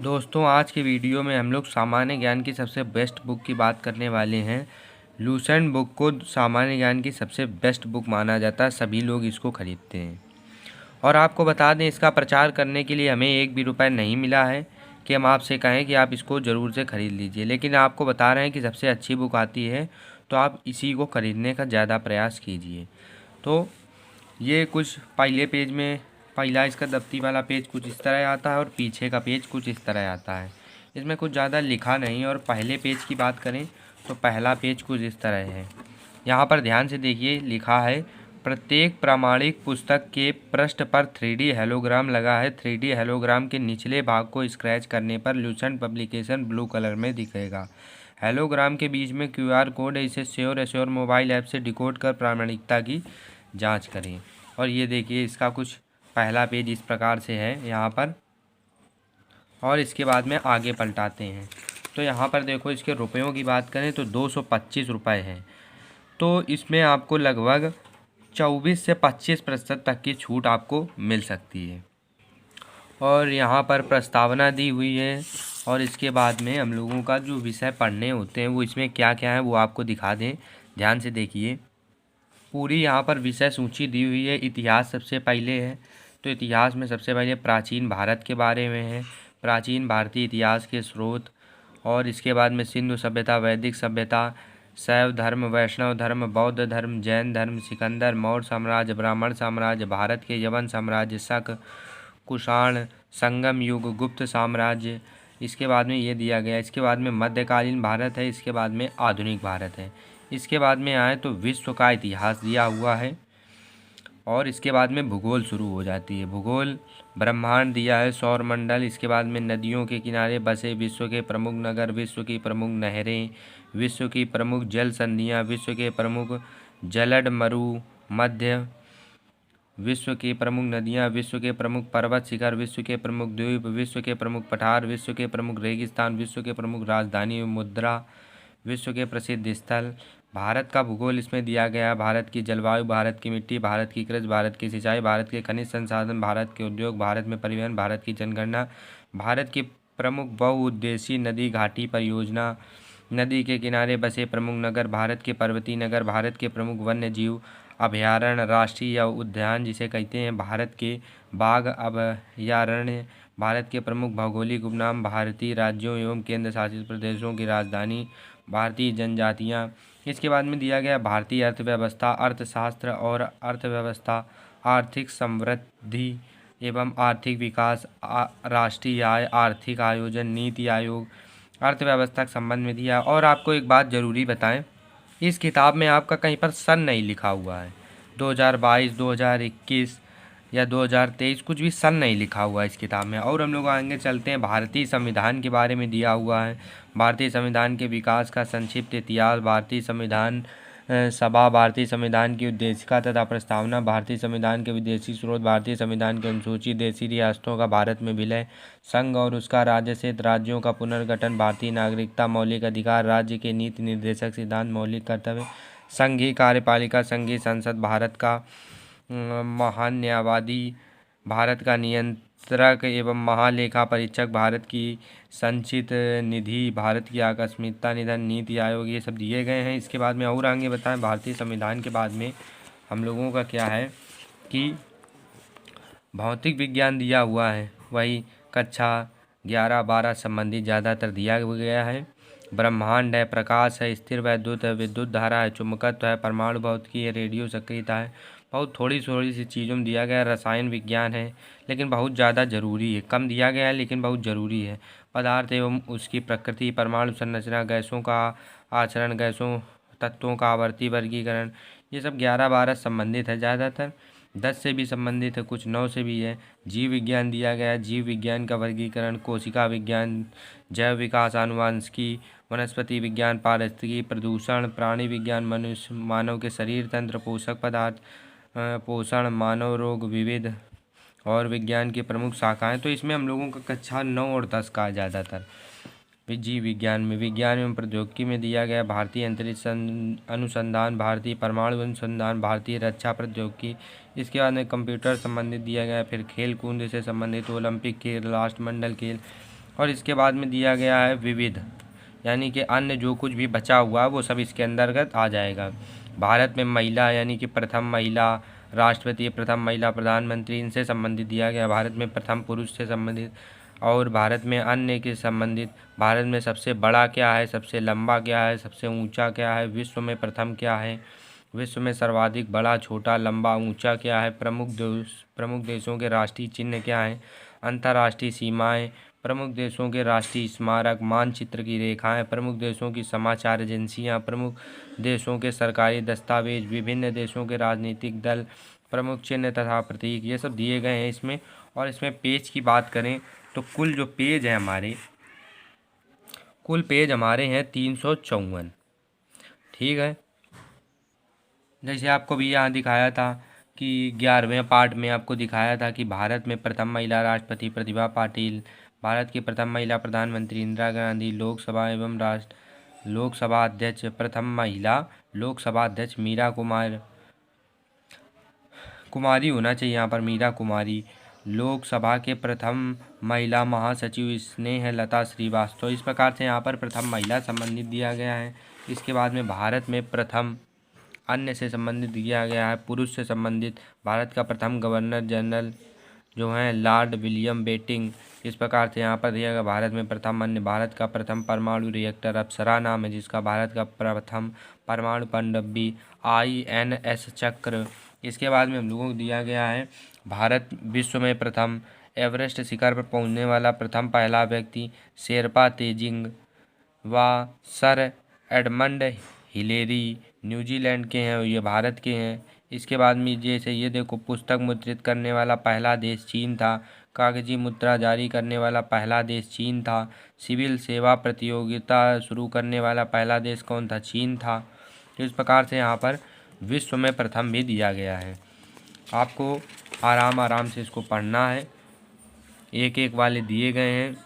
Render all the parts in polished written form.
दोस्तों, आज के वीडियो में हम लोग सामान्य ज्ञान की सबसे बेस्ट बुक की बात करने वाले हैं। लूसेंट बुक को सामान्य ज्ञान की सबसे बेस्ट बुक माना जाता है, सभी लोग इसको खरीदते हैं। और आपको बता दें, इसका प्रचार करने के लिए हमें एक भी रुपए नहीं मिला है कि हम आपसे कहें कि आप इसको ज़रूर से ख़रीद लीजिए, लेकिन आपको बता रहे हैं कि सबसे अच्छी बुक आती है तो आप इसी को ख़रीदने का ज़्यादा प्रयास कीजिए। तो ये कुछ पहले पेज में पहला इसका दफ्ती वाला पेज कुछ इस तरह आता है और पीछे का पेज कुछ इस तरह आता है। इसमें कुछ ज़्यादा लिखा नहीं। और पहले पेज की बात करें तो पहला पेज कुछ इस तरह है। यहाँ पर ध्यान से देखिए, लिखा है प्रत्येक प्रामाणिक पुस्तक के पृष्ठ पर 3D हेलोग्राम लगा है। 3D हेलोग्राम के निचले भाग को स्क्रैच करने पर लूसेंट पब्लिकेशन ब्लू कलर में दिखेगा। हेलोग्राम के बीच में QR कोड है। इसे श्योर एश्योर मोबाइल ऐप से डिकोड कर प्रामाणिकता की जांच करें। और ये देखिए, इसका कुछ पहला पेज इस प्रकार से है यहाँ पर। और इसके बाद में आगे पलटाते हैं तो यहाँ पर देखो, इसके रुपयों की बात करें तो 225 रुपये हैं। तो इसमें आपको लगभग 24 से 25% तक की छूट आपको मिल सकती है। और यहाँ पर प्रस्तावना दी हुई है। और इसके बाद में हम लोगों का जो विषय पढ़ने होते हैं वो इसमें क्या क्या है वो आपको दिखा दें। ध्यान से देखिए, पूरी यहाँ पर विषय सूची दी हुई है। इतिहास सबसे पहले है, तो इतिहास में सबसे पहले प्राचीन भारत के बारे में है, प्राचीन भारतीय इतिहास के स्रोत। और इसके बाद में सिंधु सभ्यता, वैदिक सभ्यता, शैव धर्म, वैष्णव धर्म, बौद्ध धर्म, जैन धर्म, सिकंदर, मौर्य साम्राज्य, ब्राह्मण साम्राज्य, भारत के यवन साम्राज्य, शक, कुषाण, संगम युग, गुप्त साम्राज्य। इसके बाद में ये दिया गया। इसके बाद में मध्यकालीन भारत है। इसके बाद में आधुनिक भारत है। इसके बाद में आए तो विश्व का इतिहास दिया हुआ है। और इसके बाद में भूगोल शुरू हो जाती है। भूगोल, ब्रह्मांड दिया है, सौरमंडल। इसके बाद में नदियों के किनारे बसे विश्व के प्रमुख नगर, विश्व की प्रमुख नहरें, विश्व की प्रमुख जल संधियाँ, विश्व के प्रमुख जलड मरु मध्य, विश्व की प्रमुख नदियाँ, विश्व के प्रमुख पर्वत शिखर, विश्व के प्रमुख द्वीप, विश्व के प्रमुख पठार, विश्व के प्रमुख रेगिस्तान, विश्व के प्रमुख राजधानी मुद्रा, विश्व के प्रसिद्ध स्थल। भारत का भूगोल इसमें दिया गया है। भारत की जलवायु, भारत की मिट्टी, भारत की कृषि, भारत की सिंचाई, भारत के खनिज संसाधन, भारत के उद्योग, भारत में परिवहन, भारत की जनगणना, भारत की प्रमुख बहुउद्देशीय नदी घाटी परियोजना, नदी के किनारे बसे प्रमुख नगर, भारत के पर्वतीय नगर, भारत के प्रमुख वन्य जीव अभयारण्य, राष्ट्रीय उद्यान जिसे कहते हैं, भारत के बाघ अभयारण्य, भारत के प्रमुख भौगोलिक उपनाम, भारतीय राज्यों एवं केंद्र शासित प्रदेशों की राजधानी, भारतीय जनजातियाँ। इसके बाद में दिया गया भारतीय अर्थव्यवस्था, अर्थशास्त्र और अर्थव्यवस्था, आर्थिक समृद्धि एवं आर्थिक विकास, राष्ट्रीय आय, आर्थिक आयोजन, नीति आयोग, अर्थव्यवस्था के संबंध में दिया। और आपको एक बात ज़रूरी बताएं, इस किताब में आपका कहीं पर सन नहीं लिखा हुआ है। 2022, 2021 या 2023 कुछ भी सन नहीं लिखा हुआ है इस किताब में। और हम लोग आगे चलते हैं, भारतीय संविधान के बारे में दिया हुआ है। भारतीय संविधान के विकास का संक्षिप्त इतिहास, भारतीय संविधान सभा, भारतीय संविधान की उद्देशिका तथा प्रस्तावना, भारतीय संविधान के विदेशी स्रोत, भारतीय संविधान की अनुसूची, देशी रियासतों का भारत में विलय, संघ और उसका राज्य क्षेत्र, राज्यों का पुनर्गठन, भारतीय नागरिकता, मौलिक अधिकार, राज्य के नीति निर्देशक सिद्धांत, मौलिक कर्तव्य, संघीय कार्यपालिका, संघीय संसद, भारत का महान न्यायवादी, भारत का नियंत्रक एवं महालेखा परीक्षक, भारत की संचित निधि, भारत की आकस्मिकता निधन, नीति आयोग, ये सब दिए गए हैं। इसके बाद में और आगे बताएं, भारतीय संविधान के बाद में हम लोगों का क्या है कि भौतिक विज्ञान दिया हुआ है। वही कक्षा 11-12 संबंधित ज़्यादातर दिया गया है। ब्रह्मांड है, प्रकाश है, स्थिर वैद्युत है, विद्युत धारा है, चुंबकत्व है, परमाणु भौतिकी है, रेडियो सक्रियता है। बहुत थोड़ी थोड़ी सी चीज़ों में दिया गया है। रसायन विज्ञान है, लेकिन बहुत ज़्यादा ज़रूरी है। कम दिया गया है लेकिन बहुत ज़रूरी है। पदार्थ एवं उसकी प्रकृति, परमाणु संरचना, गैसों का आचरण, गैसों तत्वों का आवर्ती वर्गीकरण, ये सब 11-12 संबंधित है। ज़्यादातर 10 से भी संबंधित है, कुछ 9 से भी है। जीव विज्ञान दिया गया है, जीव विज्ञान का वर्गीकरण, कोशिका विज्ञान, जैव विकास, आनुवांशिकी, वनस्पति विज्ञान, पारिस्थितिकी, प्रदूषण, प्राणी विज्ञान, मनुष्य मानव के शरीर तंत्र, पोषक पदार्थ, पोषण, मानव रोग, विविध और विज्ञान की प्रमुख शाखाएं। तो इसमें हम लोगों का कक्षा 9 और 10 का है ज़्यादातर। जीव विज्ञान में, विज्ञान एवं प्रौद्योगिकी में दिया गया भारतीय अंतरिक्ष अनुसंधान, भारतीय परमाणु अनुसंधान, भारतीय रक्षा प्रौद्योगिकी। इसके बाद में कंप्यूटर संबंधित दिया गया। फिर खेल कूद से संबंधित, ओलंपिक खेल, राष्ट्रमंडल खेल, और इसके बाद में दिया गया है विविध, यानी कि अन्य जो कुछ भी बचा हुआ है वो सब इसके अंतर्गत आ जाएगा। भारत में महिला, यानी कि प्रथम महिला राष्ट्रपति, प्रथम महिला प्रधानमंत्री, इनसे संबंधित दिया गया। भारत में प्रथम पुरुष से संबंधित, और भारत में अन्य के संबंधित। भारत में सबसे बड़ा क्या है, सबसे लंबा क्या है, सबसे ऊंचा क्या है, विश्व में प्रथम क्या है, विश्व में सर्वाधिक बड़ा, छोटा, लंबा, ऊंचा क्या है, प्रमुख देशों के राष्ट्रीय चिन्ह क्या है, अंतर्राष्ट्रीय सीमाएं, प्रमुख देशों के राष्ट्रीय स्मारक, मानचित्र की रेखाएं, प्रमुख देशों की समाचार एजेंसियां, प्रमुख देशों के सरकारी दस्तावेज, विभिन्न देशों के राजनीतिक दल, प्रमुख चिन्ह तथा प्रतीक, ये सब दिए गए हैं इसमें। और इसमें पेज की बात करें तो कुल जो पेज है हमारे, कुल पेज हमारे हैं 354। ठीक है, जैसे आपको भी यहाँ दिखाया था कि 11वें पार्ट में आपको दिखाया था कि भारत में प्रथम महिला राष्ट्रपति प्रतिभा पाटिल, भारत की प्रथम महिला प्रधानमंत्री इंदिरा गांधी, लोकसभा अध्यक्ष प्रथम महिला लोकसभा अध्यक्ष मीरा कुमारी होना चाहिए यहाँ पर, मीरा कुमारी। लोकसभा के प्रथम महिला महासचिव स्नेहलता श्रीवास्तव। इस प्रकार से यहाँ पर प्रथम महिला संबंधित दिया गया है। इसके बाद में भारत में प्रथम अन्य से संबंधित दिया गया है, पुरुष से संबंधित भारत का प्रथम गवर्नर जनरल जो हैं लॉर्ड विलियम बेंटिंक। इस प्रकार से यहाँ पर दिया गया भारत में प्रथम अन्य, भारत का प्रथम परमाणु रिएक्टर अप्सरा नाम है जिसका, भारत का प्रथम परमाणु पनडुब्बी INS चक्र। इसके बाद में हम लोगों को दिया गया है भारत विश्व में प्रथम एवरेस्ट शिखर पर पहुंचने वाला प्रथम पहला व्यक्ति शेरपा तेजिंग व सर एडमंड हिलेरी न्यूजीलैंड के हैं, ये भारत के हैं। इसके बाद में जैसे ये देखो, पुस्तक मुद्रित करने वाला पहला देश चीन था, कागजी मुद्रा जारी करने वाला पहला देश चीन था, सिविल सेवा प्रतियोगिता शुरू करने वाला पहला देश कौन था, चीन था। तो इस प्रकार से यहाँ पर विश्व में प्रथम भी दिया गया है। आपको आराम से इसको पढ़ना है, एक एक वाले दिए गए हैं।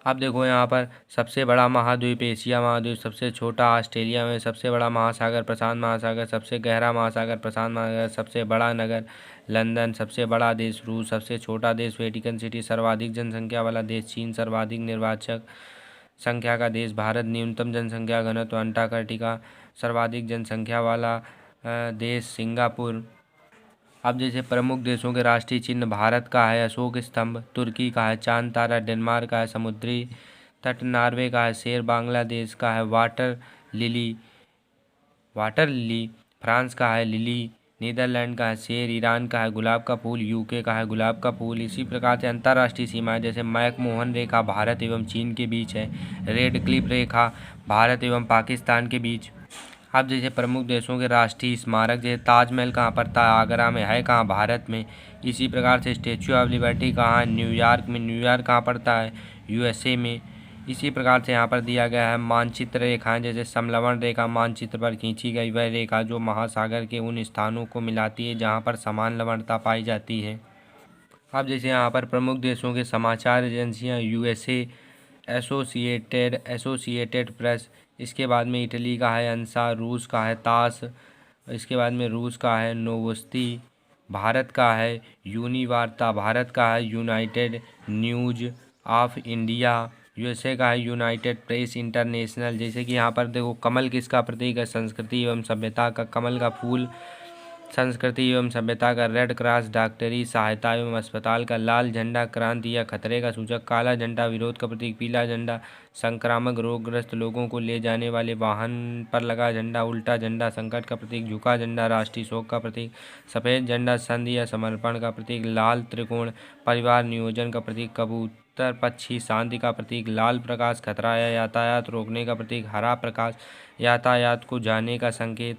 अब देखो यहाँ पर सबसे बड़ा महाद्वीप एशिया महाद्वीप, सबसे छोटा ऑस्ट्रेलिया में, सबसे बड़ा महासागर प्रशांत महासागर, सबसे गहरा महासागर प्रशांत महासागर, सबसे बड़ा नगर लंदन, सबसे बड़ा देश रूस, सबसे छोटा देश वेटिकन सिटी, सर्वाधिक जनसंख्या वाला देश चीन, सर्वाधिक निर्वाचक संख्या का देश भारत, न्यूनतम जनसंख्या घनत्व अंटार्कटिका, सर्वाधिक जनसंख्या वाला देश सिंगापुर। अब जैसे प्रमुख देशों के राष्ट्रीय चिन्ह, भारत का है अशोक स्तंभ, तुर्की का है चांद तारा, डेनमार्क का है समुद्री तट, नॉर्वे का है शेर, बांग्लादेश का है वाटर लिली, फ्रांस का है लिली, नीदरलैंड का है शेर, ईरान का है गुलाब का फूल, UK का है गुलाब का फूल। इसी प्रकार से अंतर्राष्ट्रीय सीमाएं, जैसे मैकमोहन रेखा भारत एवं चीन के बीच है, रेड क्लिफ रेखा भारत एवं पाकिस्तान के बीच। अब जैसे प्रमुख देशों के राष्ट्रीय स्मारक, जैसे ताजमहल कहाँ पर था, आगरा में है, कहाँ, भारत में। इसी प्रकार से स्टैचू ऑफ लिबर्टी कहाँ है, न्यूयॉर्क में। न्यूयॉर्क कहाँ पड़ता है, USA में। इसी प्रकार से यहाँ पर दिया गया है मानचित्र रेखाएं, जैसे समलवण रेखा मानचित्र पर खींची गई वह रेखा जो महासागर के उन स्थानों को मिलाती है जहाँ पर समान लवणता पाई जाती है। अब जैसे यहाँ पर प्रमुख देशों के समाचार एजेंसियाँ, USA एसोसिएटेड प्रेस। इसके बाद में इटली का है अंसा, रूस का है तास, इसके बाद में रूस का है नोवोस्ती, भारत का है यूनिवार्ता, भारत का है United news of India, USA का है यूनाइटेड प्रेस इंटरनेशनल। जैसे कि यहाँ पर देखो, कमल किसका प्रतीक है, संस्कृति एवं सभ्यता का, कमल का फूल संस्कृति एवं सभ्यता का, रेड क्रॉस डॉक्टरी सहायता एवं अस्पताल का, लाल झंडा क्रांति या खतरे का सूचक, काला झंडा विरोध का प्रतीक, पीला झंडा संक्रामक रोगग्रस्त लोगों को ले जाने वाले वाहन पर लगा झंडा, उल्टा झंडा संकट का प्रतीक, झुका झंडा राष्ट्रीय शोक का प्रतीक, सफ़ेद झंडा संधि या समर्पण का प्रतीक, लाल त्रिकोण परिवार नियोजन का प्रतीक, कबूतर पक्षी शांति का प्रतीक, लाल प्रकाश खतरा या यातायात रोकने का प्रतीक, हरा प्रकाश यातायात को जाने का संकेत,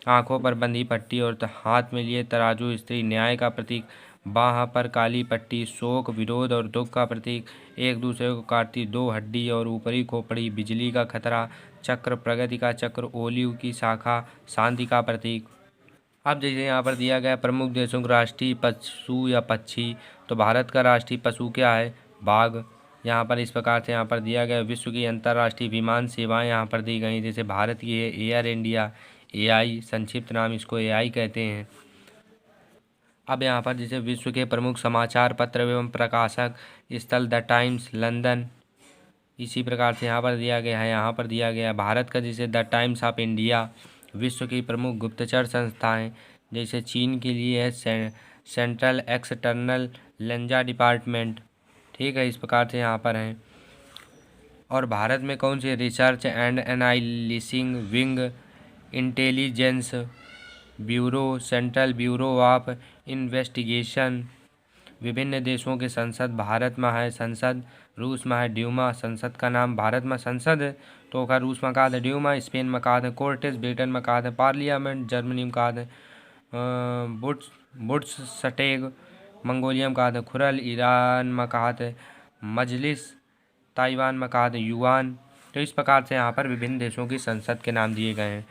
आंखों पर बंधी पट्टी और हाथ में लिए तराजू स्त्री न्याय का प्रतीक, बाह पर काली पट्टी शोक विरोध और दुख का प्रतीक, एक दूसरे को काटती दो हड्डी और ऊपरी खोपड़ी बिजली का खतरा, चक्र प्रगति का चक्र, ओलिव की शाखा शांति का प्रतीक। अब जैसे यहाँ पर दिया गया प्रमुख देशों का राष्ट्रीय पशु या पक्षी, तो भारत का राष्ट्रीय पशु क्या है, बाघ। यहाँ पर इस प्रकार से यहाँ पर दिया गया विश्व की अंतर्राष्ट्रीय विमान सेवाएं यहाँ पर दी गई, जैसे भारत की है एयर इंडिया, AI संक्षिप्त नाम इसको AI कहते हैं। अब यहाँ पर जैसे विश्व के प्रमुख समाचार पत्र एवं प्रकाशक स्थल, द टाइम्स लंदन, इसी प्रकार से यहाँ पर दिया गया है, यहाँ पर दिया गया है भारत का जैसे द टाइम्स ऑफ इंडिया, विश्व की प्रमुख गुप्तचर संस्थाएं जैसे चीन के लिए है सेंट्रल एक्सटर्नल लेंजा डिपार्टमेंट, ठीक है, इस प्रकार से यहाँ पर हैं। और भारत में कौन सी research and analysing wing, intelligence bureau, central bureau of investigation. विभिन्न देशों के संसद, भारत में है संसद, रूस में है ड्यूमा, संसद का नाम भारत में संसद है तो का रूस में कहा था ड्यूमा, स्पेन में कहा था कोर्टेस, ब्रिटेन में कहा था पार्लियामेंट, जर्मनी में कहा था बुड्स सटेग, मंगोलिया में कहा था खुरल, ईरान में कहा था मजलिस, ताइवान में कहा था युआन। तो इस प्रकार से यहाँ पर विभिन्न देशों की संसद के नाम दिए गए हैं।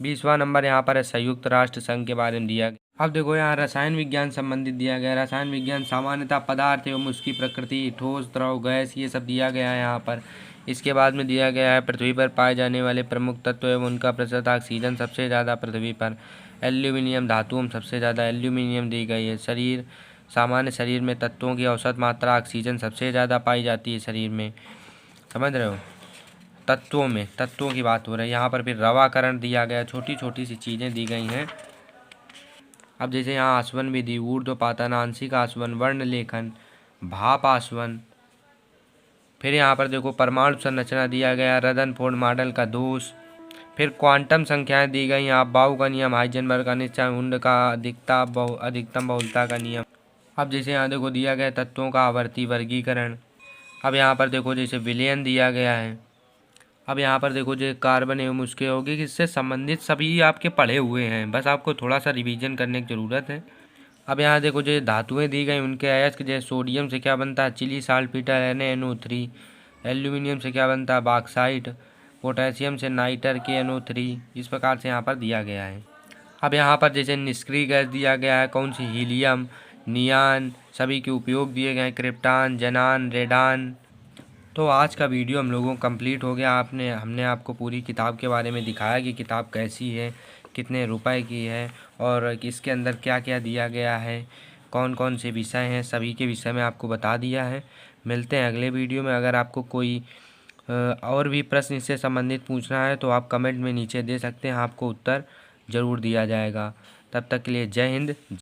20वां नंबर यहाँ पर है संयुक्त राष्ट्र संघ के बारे में दिया गया। अब देखो यहाँ रसायन विज्ञान संबंधित दिया गया है। रसायन विज्ञान सामान्यतः पदार्थ एवं उसकी प्रकृति, ठोस, द्रव, गैस, ये सब दिया गया है यहाँ पर। इसके बाद में दिया गया है पृथ्वी पर पाए जाने वाले प्रमुख तत्व एवं उनका प्रतिशत। ऑक्सीजन सबसे ज़्यादा पृथ्वी पर, एल्यूमिनियम धातुओं में सबसे ज़्यादा एल्यूमिनियम दी गई है। शरीर, सामान्य शरीर में तत्वों की औसत मात्रा ऑक्सीजन सबसे ज़्यादा पाई जाती है शरीर में, समझ रहे हो, तत्वों में, तत्वों की बात हो रही है यहाँ पर। फिर रवाकरण दिया गया, छोटी छोटी सी चीज़ें दी गई हैं। अब जैसे यहाँ आसवन विधि, ऊर्ध्वपातन, आंशिक आसवन, वर्ण लेखन, भाप आसवन। फिर यहाँ पर देखो परमाणु संरचना दिया गया, रदरफोर्ड मॉडल का दोष। फिर क्वांटम संख्याएं दी गई, यहाँ बाउ का नियम, हाइजेनबर्ग का निश्चय, हुंड का अधिकतम बहुलता का नियम। अब जैसे यहाँ देखो दिया गया तत्वों का आवर्ती वर्गीकरण। अब यहाँ पर देखो जैसे विलयन दिया गया है। अब यहाँ पर देखो जो कार्बन एवं उसके होगी, इससे संबंधित सभी आपके पढ़े हुए हैं, बस आपको थोड़ा सा रिवीजन करने की ज़रूरत है। अब यहाँ देखो जो धातुएं दी गई उनके अयस्क, जैसे सोडियम से क्या बनता है चिली साल्टपीटर NaNO3, एल्यूमिनियम से क्या बनता है बॉक्साइट, पोटेशियम से नाइटर KNO3, इस प्रकार से यहाँ पर दिया गया है। अब यहाँ पर जैसे निष्क्रिय गैस दिया गया है कौन सी, हीलियम, नियान, सभी के उपयोग दिए गए हैं, क्रिप्टान, जेनान, रेडान। तो आज का वीडियो हम लोगों को कंप्लीट हो गया। हमने आपको पूरी किताब के बारे में दिखाया कि किताब कैसी है, कितने रुपए की है और इसके अंदर क्या क्या दिया गया है, कौन कौन से विषय हैं, सभी के विषय में आपको बता दिया है। मिलते हैं अगले वीडियो में। अगर आपको कोई और भी प्रश्न इससे संबंधित पूछना है तो आप कमेंट में नीचे दे सकते हैं, आपको उत्तर ज़रूर दिया जाएगा। तब तक के लिए जय हिंद।